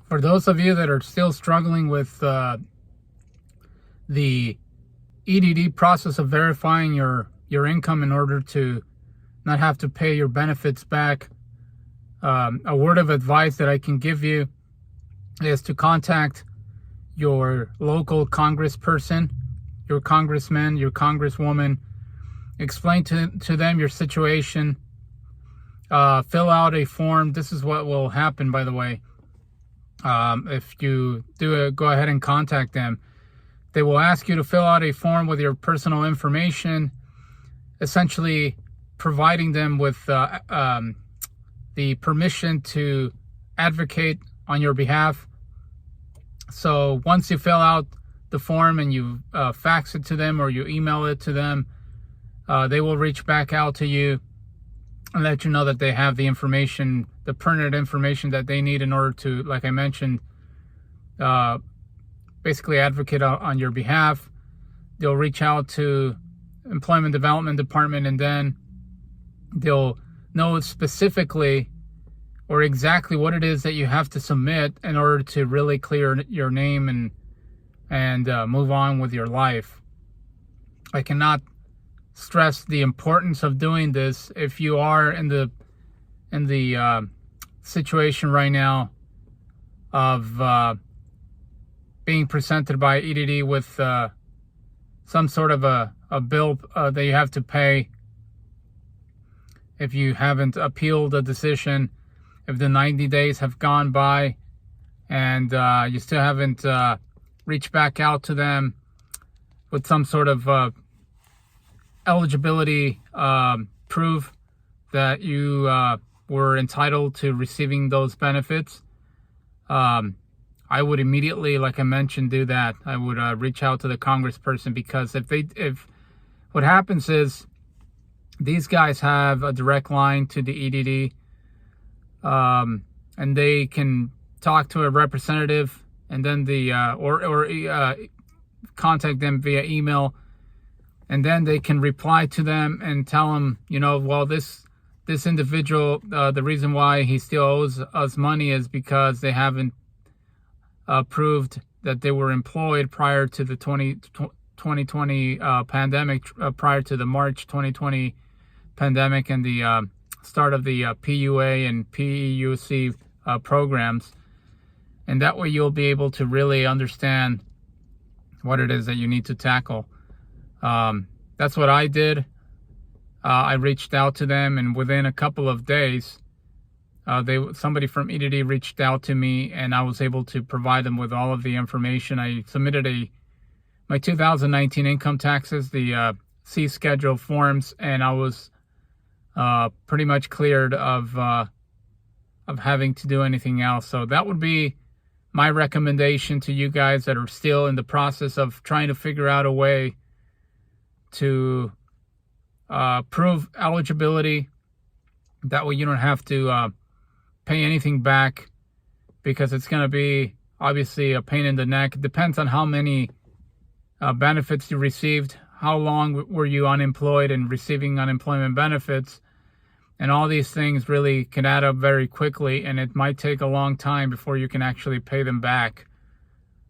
For those of you that are still struggling with the EDD process of verifying your income in order to not have to pay your benefits back, a word of advice that I can give you is to contact your local congressperson, your congressman, your congresswoman. Explain to them your situation. Fill out a form. This is what will happen, by the way. If you go ahead and contact them. They will ask you to fill out a form with your personal information, essentially providing them with the permission to advocate on your behalf. So once you fill out the form and you fax it to them or you email it to them, they will reach back out to you and let you know that they have the information, the pertinent information that they need in order to, like I mentioned, basically advocate on your behalf. They'll reach out to Employment Development Department, and then they'll know specifically or exactly what it is that you have to submit in order to really clear your name and move on with your life. I cannot stress the importance of doing this if you are in the situation right now of being presented by EDD with some sort of a bill that you have to pay. If you haven't appealed a decision, if the 90 days have gone by and you still haven't reached back out to them with some sort of eligibility proof that you were entitled to receiving those benefits, I would immediately, like I mentioned, do that. I would reach out to the congressperson, because if what happens is these guys have a direct line to the EDD, and they can talk to a representative, and then contact them via email, and then they can reply to them and tell them, well, this individual, the reason why he still owes us money is because they haven't proved that they were employed prior to the 2020 pandemic, prior to the March 2020 pandemic and the start of the PUA and PEUC programs. And that way you'll be able to really understand what it is that you need to tackle. That's what I did. I reached out to them, and within a couple of days, somebody from EDD reached out to me, and I was able to provide them with all of the information. I submitted my 2019 income taxes, the C schedule forms, and I was pretty much cleared of having to do anything else. So that would be my recommendation to you guys that are still in the process of trying to figure out a way to prove eligibility. That way you don't have to pay anything back, because it's going to be obviously a pain in the neck. It depends on how many benefits you received, how long were you unemployed and receiving unemployment benefits, and all these things really can add up very quickly, and it might take a long time before you can actually pay them back.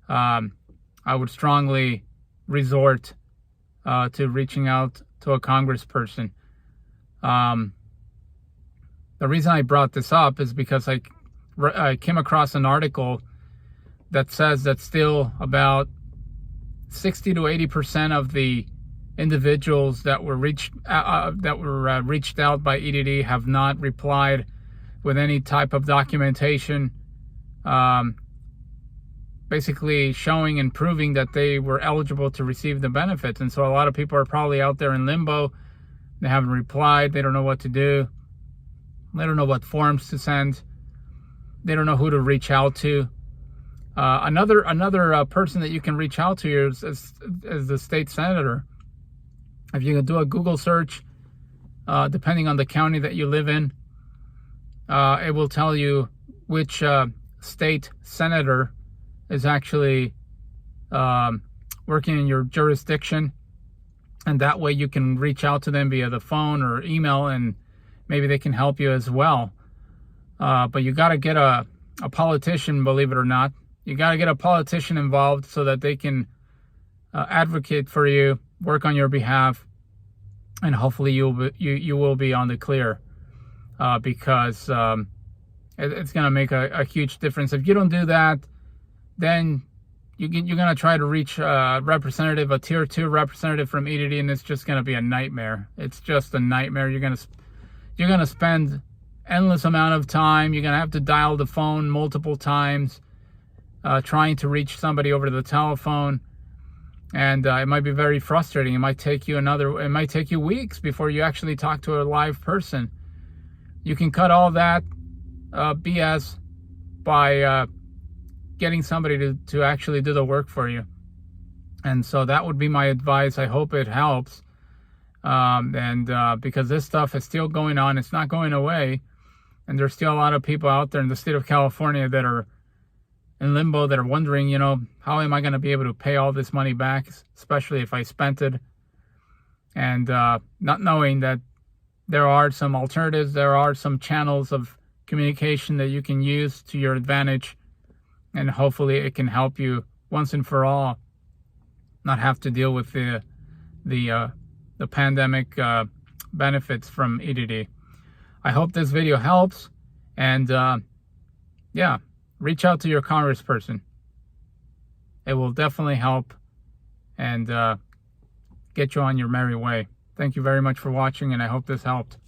I would strongly resort to reaching out to a congressperson. The reason I brought this up is because I came across an article that says that still about 60 to 80% of the individuals that were reached out by EDD have not replied with any type of documentation, basically showing and proving that they were eligible to receive the benefits. And so a lot of people are probably out there in limbo. They haven't replied. They don't know what to do. They don't know what forms to send. They don't know who to reach out to. Another person that you can reach out to is the state senator. If you can do a Google search, depending on the county that you live in, it will tell you which state senator is actually working in your jurisdiction. And that way you can reach out to them via the phone or email, and maybe they can help you as well. But you got to get a a politician, believe it or not. You got to get a politician involved so that they can advocate for you, work on your behalf, and hopefully you will be on the clear, because it's going to make a huge difference. If you don't do that, then you're going to try to reach a representative, a tier 2 representative from EDD, and it's just going to be a nightmare. It's just a nightmare. You're going to spend endless amount of time. You're going to have to dial the phone multiple times, trying to reach somebody over the telephone. And it might be very frustrating. It might take you weeks before you actually talk to a live person. You can cut all that BS by getting somebody to actually do the work for you. And so that would be my advice. I hope it helps. Because this stuff is still going on, it's not going away. And there's still a lot of people out there in the state of California that are in limbo, that are wondering, how am I going to be able to pay all this money back, especially if I spent it, and not knowing that there are some alternatives, there are some channels of communication that you can use to your advantage, and hopefully it can help you once and for all not have to deal with the pandemic benefits from EDD. I hope this video helps, and reach out to your congressperson. It will definitely help and get you on your merry way. Thank you very much for watching, and I hope this helped.